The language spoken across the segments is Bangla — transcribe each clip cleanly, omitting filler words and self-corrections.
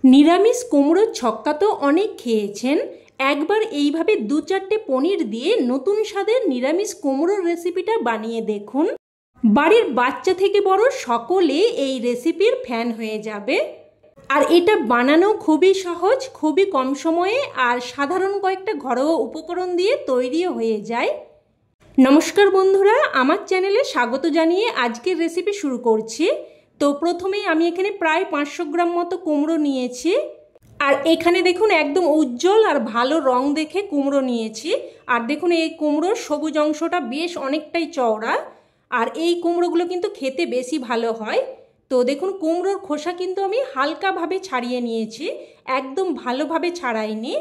নিরামিষ কুমড়োর ছক্কা তো অনেক খেয়েছেন। একবার এইভাবে 2-4টে পনির দিয়ে নতুন স্বাদের নিরামিষ কুমড়োর রেসিপিটা বানিয়ে দেখুন। বাড়ির বাচ্চা থেকে বড় সকলে এই রেসিপির ফ্যান হয়ে যাবে। আর এটা বানানো খুবই সহজ, খুবই কম সময়ে আর সাধারণ কয়েকটা ঘরোয়া উপকরণ দিয়ে তৈরিও হয়ে যায়। নমস্কার বন্ধুরা, আমার চ্যানেলে স্বাগত জানিয়ে আজকের রেসিপি শুরু করছি। তো প্রথমেই আমি এখানে প্রায় 500 গ্রাম মতো কুমড়ো নিয়েছি। আর এখানে দেখুন একদম উজ্জ্বল আর ভালো রং দেখে কুমড়ো নিয়েছি। আর দেখুন এই কুমড়োর সবুজ অংশটা বেশ অনেকটাই চওড়া। আর এই কুমড়োগুলো কিন্তু খেতে বেশি ভালো হয়। তো দেখুন কুমড়োর খোসা কিন্তু আমি হালকাভাবে ছাড়িয়ে নিয়েছি, একদম ভালোভাবে ছাড়াইনি।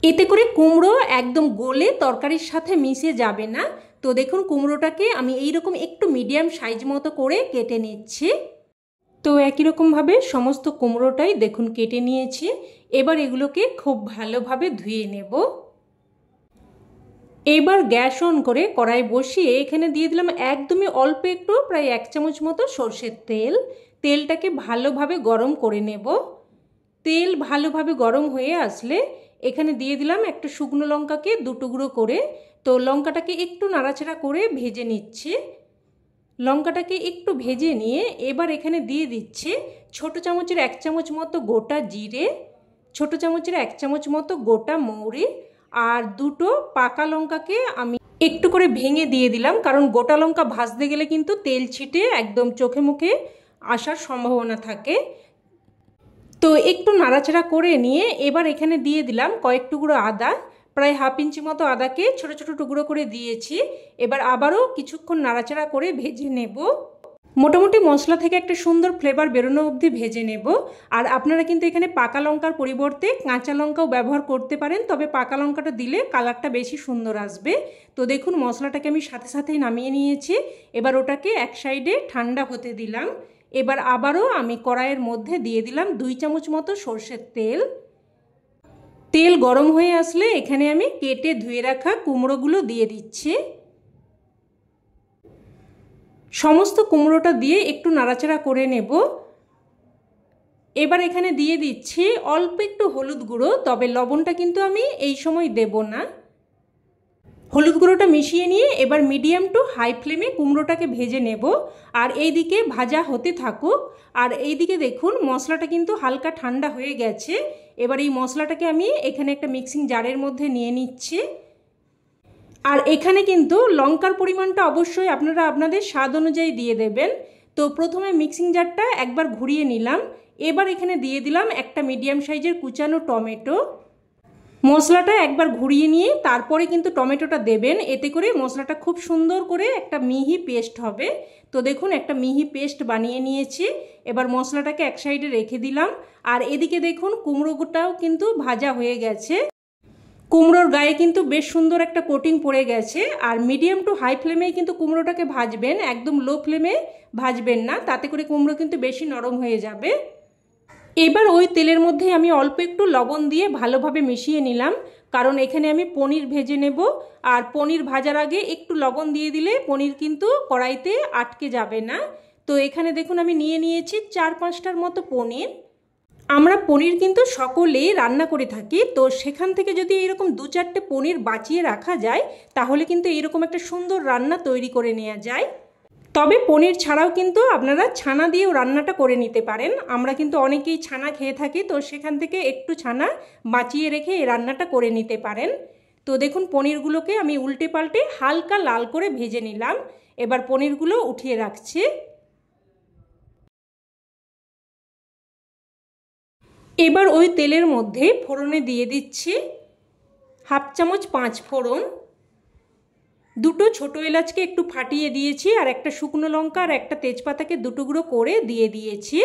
এতে করে কুমড়ো একদম গলে তরকারির সাথে মিশে যাবে না। তো দেখুন কুমড়োটাকে আমি এইরকম একটু মিডিয়াম সাইজ মতো করে কেটে নিচ্ছি। তো একই রকমভাবে সমস্ত কুমড়োটাই দেখুন কেটে নিয়েছি। এবার এগুলোকে খুব ভালোভাবে ধুয়ে নেব। এবার গ্যাস অন করে কড়াই বসিয়ে এখানে দিয়ে দিলাম একদমই অল্প একটু, প্রায় 1 চামচ মতো সর্ষের তেল। তেলটাকে ভালোভাবে গরম করে নেব। তেল ভালোভাবে গরম হয়ে আসলে এখানে দিয়ে দিলাম একটা শুকনো লঙ্কাকে 2 টুকরো করে। তো লঙ্কাটাকে একটু নাড়াচাড়া করে ভেজে নিচ্ছি। লঙ্কাটাকে একটু ভেজে নিয়ে এবার এখানে দিয়ে দিচ্ছি ছোট চামচের 1 চামচ মতো গোটা জিরে, ছোট চামচের 1 চামচ মতো গোটা মৌরি, আর 2টো পাকা লঙ্কাকে আমি একটু করে ভেঙে দিয়ে দিলাম, কারণ গোটা লঙ্কা ভাজতে গেলে কিন্তু তেল ছিটে একদম চোখে মুখে আসার সম্ভাবনা থাকে। তো একটু নাড়াচাড়া করে নিয়ে এবার এখানে দিয়ে দিলাম কয়েক টুকরো আদা, প্রায় 1/2 ইঞ্চি মতো আদাকে ছোট ছোট টুকরো করে দিয়েছি। এবার আবারও কিছুক্ষণ নাড়াচাড়া করে ভেজে নেব। মোটামুটি মশলা থেকে একটা সুন্দর ফ্লেভার বেরোনো অবধি ভেজে নেব। আর আপনারা কিন্তু এখানে পাকা লঙ্কার পরিবর্তে কাঁচা লঙ্কাও ব্যবহার করতে পারেন, তবে পাকা লঙ্কাটা দিলে কালারটা বেশি সুন্দর আসবে। তো দেখুন মশলাটাকে আমি সাথে সাথেই নামিয়ে নিয়েছি। এবার ওটাকে এক সাইডে ঠান্ডা হতে দিলাম। এবার আবারও আমি কড়াইয়ের মধ্যে দিয়ে দিলাম 2 চামচ মতো সর্ষের তেল। তেল গরম হয়ে আসলে এখানে আমি কেটে ধুয়ে রাখা কুমড়োগুলো দিয়ে দিচ্ছি। সমস্ত কুমড়োটা দিয়ে একটু নাড়াচাড়া করে নেব। এবার এখানে দিয়ে দিচ্ছি অল্প একটু হলুদ গুঁড়ো, তবে লবণটা কিন্তু আমি এই সময় দেব না। হলুদ গুঁড়োটা মিশিয়ে নিয়ে এবার মিডিয়াম টু হাই ফ্লেমে কুমড়োটাকে ভেজে নেব। আর এইদিকে ভাজা হতে থাকুক। আর এইদিকে দেখুন মশলাটা কিন্তু হালকা ঠান্ডা হয়ে গেছে। এবার এই মশলাটাকে আমি এখানে একটা মিক্সিং জারের মধ্যে নিয়ে নিচ্ছি। আর এখানে কিন্তু লঙ্কার পরিমাণটা অবশ্যই আপনারা আপনাদের স্বাদ অনুযায়ী দিয়ে দেবেন। তো প্রথমে মিক্সিং জারটা একবার ঘুরিয়ে নিলাম। এবার এখানে দিয়ে দিলাম একটা মিডিয়াম সাইজের কুচানো টমেটো। মশলাটা একবার ঘুরিয়ে নিয়ে তারপরে কিন্তু টমেটোটা দেবেন, এতে করে মশলাটা খুব সুন্দর করে একটা মিহি পেস্ট হবে। তো দেখুন একটা মিহি পেস্ট বানিয়ে নিয়েছি। এবার মশলাটাকে এক সাইডে রেখে দিলাম। আর এদিকে দেখুন কুমড়োটাও কিন্তু ভাজা হয়ে গেছে। কুমড়োর গায়ে কিন্তু বেশ সুন্দর একটা কোটিং পড়ে গেছে। আর মিডিয়াম টু হাই ফ্লেমেই কিন্তু কুমড়োটাকে ভাজবেন, একদম লো ফ্লেমে ভাজবেন না, তাতে করে কুমড়ো কিন্তু বেশি নরম হয়ে যাবে। এবার ওই তেলের মধ্যে আমি অল্প একটু লবণ দিয়ে ভালোভাবে মিশিয়ে নিলাম, কারণ এখানে আমি পনির ভেজে নেব। আর পনির ভাজার আগে একটু লবণ দিয়ে দিলে পনির কিন্তু কড়াইতে আটকে যাবে না। তো এখানে দেখুন আমি নিয়ে নিয়েছি 4-5টার মতো পনির। আমরা পনির কিন্তু সকলেই রান্না করে থাকি, তো সেখান থেকে যদি এইরকম 2-4টে পনির বাঁচিয়ে রাখা যায় তাহলে কিন্তু এইরকম একটা সুন্দর রান্না তৈরি করে নেওয়া যায়। তবে পনির ছাড়াও কিন্তু আপনারা ছানা দিয়েও রান্নাটা করে নিতে পারেন। আমরা কিন্তু অনেকেই ছানা খেয়ে থাকি, তো সেখান থেকে একটু ছানা বাঁচিয়ে রেখে এই রান্নাটা করে নিতে পারেন। তো দেখুন পনিরগুলোকে আমি উল্টে পাল্টে হালকা লাল করে ভেজে নিলাম। এবার পনিরগুলো উঠিয়ে রাখছি। এবার ওই তেলের মধ্যে ফোড়নে দিয়ে দিচ্ছি 1/2 চামচ 5 ফোড়ন, 2টো ছোটো এলাচকে একটু ফাটিয়ে দিয়েছি, আর একটা শুকনো লঙ্কা আর একটা তেজপাতাকে 2 টুকরো করে দিয়ে দিয়েছি।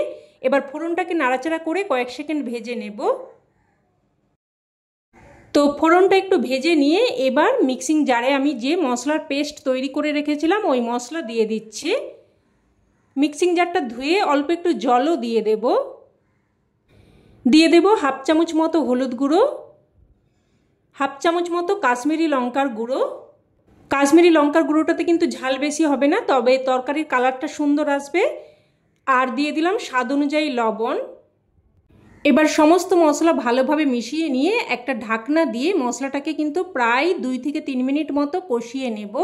এবার ফোড়নটাকে নাড়াচাড়া করে কয়েক সেকেন্ড ভেজে নেব। তো ফোড়নটা একটু ভেজে নিয়ে এবার মিক্সিং জারে আমি যে মশলার পেস্ট তৈরি করে রেখেছিলাম ওই মশলা দিয়ে দিচ্ছি। মিক্সিং জারটা ধুয়ে অল্প একটু জলও দিয়ে দেব। 1/2 চামচ মতো হলুদ গুঁড়ো, 1/2 চামচ মতো কাশ্মীরি লঙ্কার গুঁড়ো। কাশ্মীরি লঙ্কার গুঁড়োটাতে কিন্তু ঝাল বেশি হবে না, তবে তরকারির কালারটা সুন্দর আসবে। আর দিয়ে দিলাম স্বাদ অনুযায়ী লবণ। এবার সমস্ত মশলা ভালোভাবে মিশিয়ে নিয়ে একটা ঢাকনা দিয়ে মশলাটাকে কিন্তু প্রায় 2 থেকে 3 মিনিট মতো কষিয়ে নেব।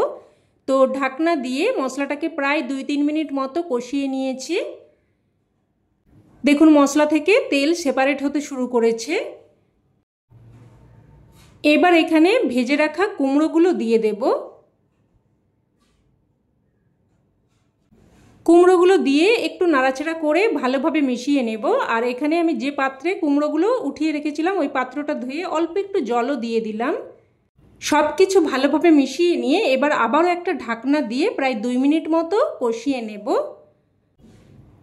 তো ঢাকনা দিয়ে মশলাটাকে প্রায় 2-3 মিনিট মতো কষিয়ে নিয়েছি। দেখুন মশলা থেকে তেল সেপারেট হতে শুরু করেছে। এবার এখানে ভেজে রাখা কুমড়োগুলো দিয়ে দেব। কুমড়োগুলো দিয়ে একটু নাড়াচাড়া করে ভালোভাবে মিশিয়ে নেব। আর এখানে আমি যে পাত্রে কুমড়োগুলো উঠিয়ে রেখেছিলাম ওই পাত্রটা ধুয়ে অল্প একটু জলও দিয়ে দিলাম। সব কিছু ভালোভাবে মিশিয়ে নিয়ে এবার আবারও একটা ঢাকনা দিয়ে প্রায় 2 মিনিট মতো কষিয়ে নেব।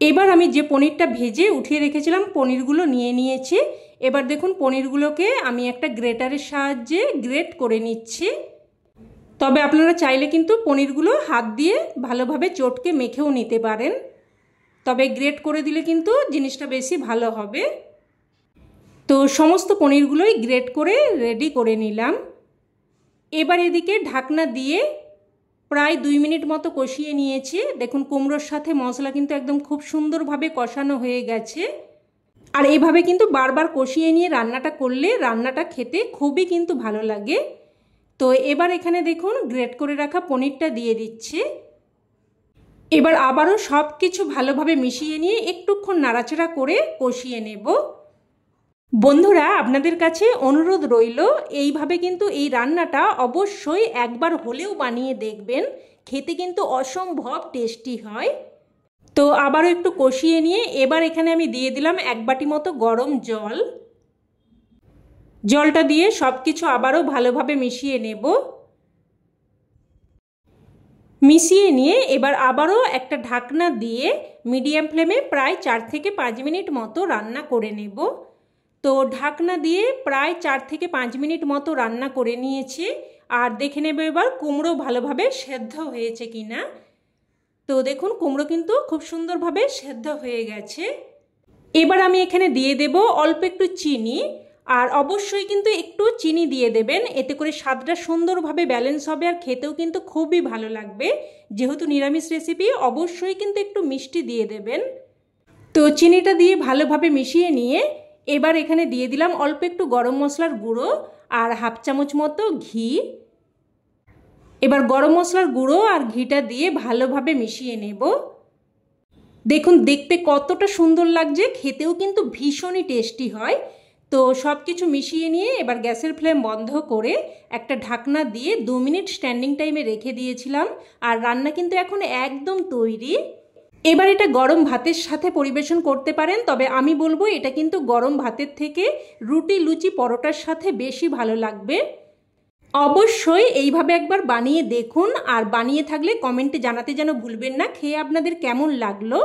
এবার আমি যে পনিরটা ভেজে উঠিয়ে রেখেছিলাম পনিরগুলো নিয়ে নিয়েছি। এবার দেখুন পনিরগুলোকে আমি একটা গ্রেটারের সাহায্যে গ্রেট করে নিচ্ছি। তবে আপনারা চাইলে কিন্তু পনিরগুলো হাত দিয়ে ভালোভাবে চটকে মেখেও নিতে পারেন, তবে গ্রেট করে দিলে কিন্তু জিনিসটা বেশি ভালো হবে। তো সমস্ত পনিরগুলোই গ্রেট করে রেডি করে নিলাম। এবার এদিকে ঢাকনা দিয়ে প্রায় 2 মিনিট মতো কষিয়ে নিয়েছি। দেখুন কুমড়োর সাথে মশলা কিন্তু একদম খুব সুন্দরভাবে কষানো হয়ে গেছে। আর এইভাবে কিন্তু বারবার কষিয়ে নিয়ে রান্নাটা করলে রান্নাটা খেতে খুবই কিন্তু ভালো লাগে। তো এবার এখানে দেখুন গ্রেট করে রাখা পনিরটা দিয়ে দিচ্ছি। এবার আবারও সব কিছু ভালোভাবে মিশিয়ে নিয়ে একটুক্ষণ নাড়াচাড়া করে কষিয়ে নেব। বন্ধুরা আপনাদের কাছে অনুরোধ রইল এইভাবে কিন্তু এই রান্নাটা অবশ্যই একবার হলেও বানিয়ে দেখবেন, খেতে কিন্তু অসম্ভব টেস্টি হয়। তো আবারও একটু কষিয়ে নিয়ে এবার এখানে আমি দিয়ে দিলাম 1 বাটি মতো গরম জল। জলটা দিয়ে সব কিছু আবারও ভালোভাবে মিশিয়ে নেব। মিশিয়ে নিয়ে এবার আবারও একটা ঢাকনা দিয়ে মিডিয়াম ফ্লেমে প্রায় 4 থেকে 5 মিনিট মতো রান্না করে নেব। তো ঢাকনা দিয়ে প্রায় 4 থেকে 5 মিনিট মতো রান্না করে নিয়েছি। আর দেখে নেব এবার কুমড়ো ভালোভাবে সেদ্ধ হয়েছে কিনা। তো দেখুন কুমড়ো কিন্তু খুব সুন্দরভাবে সেদ্ধ হয়ে গেছে। এবার আমি এখানে দিয়ে দেব অল্প একটু চিনি। আর অবশ্যই কিন্তু একটু চিনি দিয়ে দেবেন, এতে করে স্বাদটা সুন্দরভাবে ব্যালেন্স হবে আর খেতেও কিন্তু খুবই ভালো লাগবে। যেহেতু নিরামিষ রেসিপি অবশ্যই কিন্তু একটু মিষ্টি দিয়ে দেবেন। তো চিনিটা দিয়ে ভালোভাবে মিশিয়ে নিয়ে এবার এখানে দিয়ে দিলাম অল্প একটু গরম মশলার গুঁড়ো আর হাফ চামচ মতো ঘি। এবার গরম মশলার গুঁড়ো আর ঘিটা দিয়ে ভালোভাবে মিশিয়ে নেব। দেখুন দেখতে কতটা সুন্দর লাগছে, খেতেও কিন্তু ভীষণই টেস্টি হয়। তো সব কিছু মিশিয়ে নিয়ে এবার গ্যাসের ফ্লেম বন্ধ করে একটা ঢাকনা দিয়ে 2 মিনিট স্ট্যান্ডিং টাইমে রেখে দিয়েছিলাম। আর রান্না কিন্তু এখন একদম তৈরি। এবার এটা গরম ভাতের সাথে পরিবেশন করতে পারেন, তবে আমি বলবো এটা কিন্তু গরম ভাতের থেকে রুটি লুচি পরোটার সাথে বেশি ভালো লাগবে। অবশ্যই এইভাবে একবার বানিয়ে দেখুন, আর বানিয়ে থাকলে কমেন্টে জানাতে যেন ভুলবেন না খেয়ে আপনাদের কেমন লাগলো।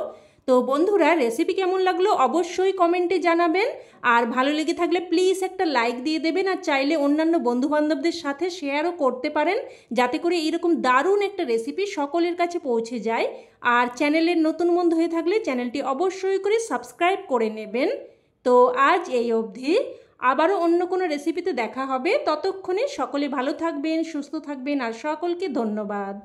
তো বন্ধুরা রেসিপি কেমন লাগলো অবশ্যই কমেন্টে জানাবেন। আর ভালো লেগে থাকলে প্লিজ একটা লাইক দিয়ে দেবেন, আর চাইলে অন্যান্য বন্ধুবান্ধবদের সাথে শেয়ারও করতে পারেন, যাতে করে এরকম দারুণ একটা রেসিপি সকলের কাছে পৌঁছে যায়। আর চ্যানেলের নতুন বন্ধু হয়ে থাকলে চ্যানেলটি অবশ্যই করে সাবস্ক্রাইব করে নেবেন। তো আজ এই অবধি, আবারও অন্য কোনো রেসিপিতে দেখা হবে। ততক্ষণে সকলে ভালো থাকবেন, সুস্থ থাকবেন, আর সকলকে ধন্যবাদ।